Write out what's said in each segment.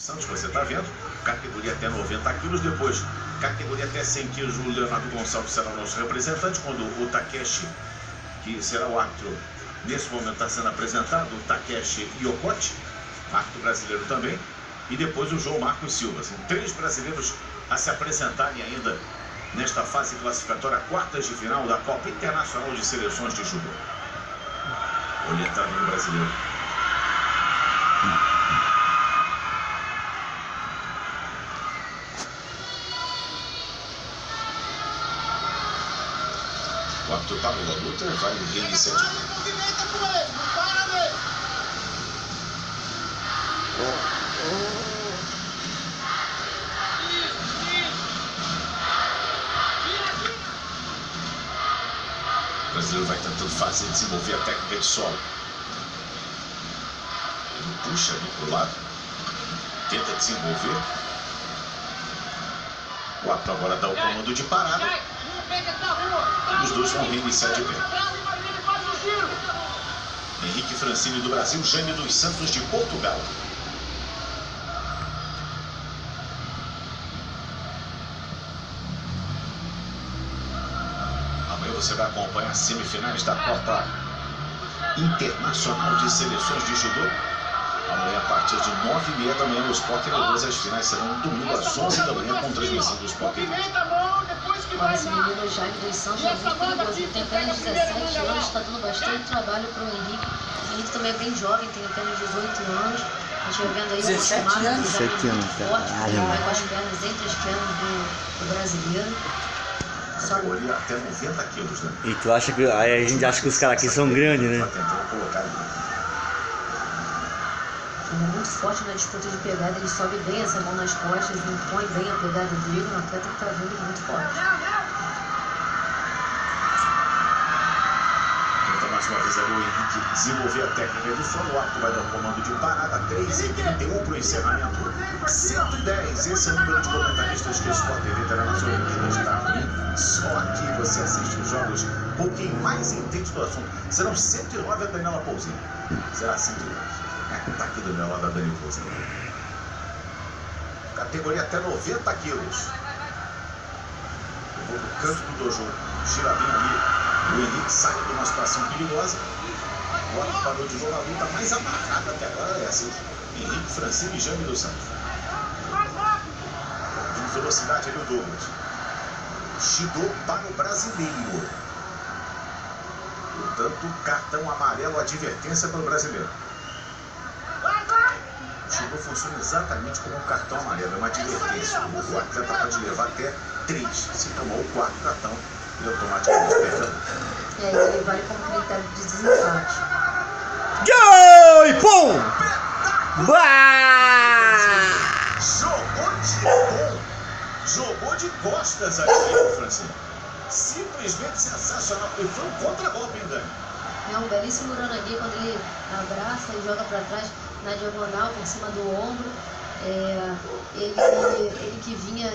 Santos, você está vendo, categoria até 90 quilos, depois categoria até 100 quilos, o Leonardo Gonçalves será o nosso representante, quando o Takeshi, que será o árbitro, nesse momento está sendo apresentado, o Takeshi Yokote, árbitro brasileiro também, e depois o João Marcos Silva. São 3 brasileiros a se apresentarem ainda nesta fase classificatória, quartas de final da Copa Internacional de Seleções de Judô. Olha a entrada do brasileiro. O árbitro parou a luta, vai reiniciar. Movimenta com ele, para dele. O brasileiro vai tentando fazer, desenvolver a técnica de solo. Ele puxa ali para o lado, tenta desenvolver. O árbitro agora dá o comando de parada. E os dois vão reiniciar de pé. Henrique Francini do Brasil, Jânio dos Santos de Portugal. Amanhã você vai acompanhar as semifinais da Copa Internacional de Seleções de Judô. Amanhã, a partir de 9h30 da manhã, no Sport TV 2, as finais serão no domingo às 11 da manhã, com transmissão do Sport TV. Olha, esse menino Jaime dos Santos é muito perigoso. Ele tem apenas 17 anos, está dando bastante trabalho para o Henrique. O Henrique também é bem jovem, tem apenas 18 anos. A gente vai vendo aí uma chamada do Jaime forte, ele vai com as pernas entre as pernas do brasileiro. Categoria até 90 quilos, né? E tu acha que. Aí a gente acha que os caras aqui são grandes, né? Ele é muito forte na disputa de pegada, ele sobe bem essa mão nas costas, impõe bem a pegada dele, um atleta que está vindo muito forte. Tenta mais uma vez ali o Henrique desenvolver a técnica do solo. O árbitro vai dar o comando de parada, 3h31 para o encerramento. 110, esse é o número de comentaristas que o Sport TV terá na sua Olimpíadas da ruim. Só aqui você assiste os jogos um pouquinho mais intensos do assunto. Serão 109 a Daniela Pouzinho. Será 109. Tá aqui do meu lado a Dani Pouzinho. Categoria até 90 quilos. Eu vou no canto do dojo. Gira bem ali. O Henrique sai de uma situação perigosa. O árbitro parou de novo a luta mais amarrada até agora é essa. Henrique Francini e Jânio dos Santos. De velocidade ali o Douglas. Shido para o brasileiro. Portanto, cartão amarelo, advertência para o brasileiro. O Shido funciona exatamente como um cartão amarelo, é uma advertência. O atleta pode levar até 3. Se tomou o 4º cartão, ele automaticamente perde a luta. Ele vale como critério de desempate. Gol! Pum! Jogou de bom. Jogou de costas ali, o Francini. Simplesmente sensacional. E foi um contra-golpe, hein, Dani? É um belíssimo uranagui quando ele abraça e joga para trás na diagonal, por cima do ombro. Ele que vinha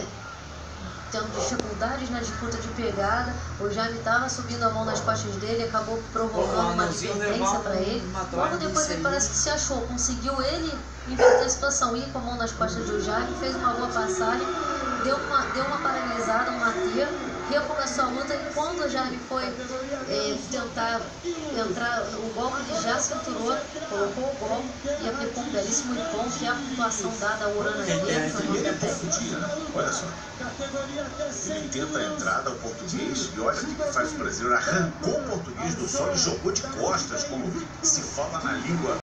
tendo dificuldades na disputa de pegada, o Jaime estava subindo a mão nas costas dele, acabou provocando uma advertência para ele. Logo depois ele parece que se achou, conseguiu ele inverter a situação, ir com a mão nas costas do Jaime, fez uma boa passagem, deu uma paralisada, um aterro, recomeçou a luta e quando o Jaime foi tentar entrar, o golpe ele já cinturou, colocou o golpe e aplicou um belíssimo impom, que é a pontuação dada ao Uranagui. Olha só. Ele tenta a entrada ao português e olha o que faz o brasileiro. Arrancou o português do solo e jogou de costas, como se fala na língua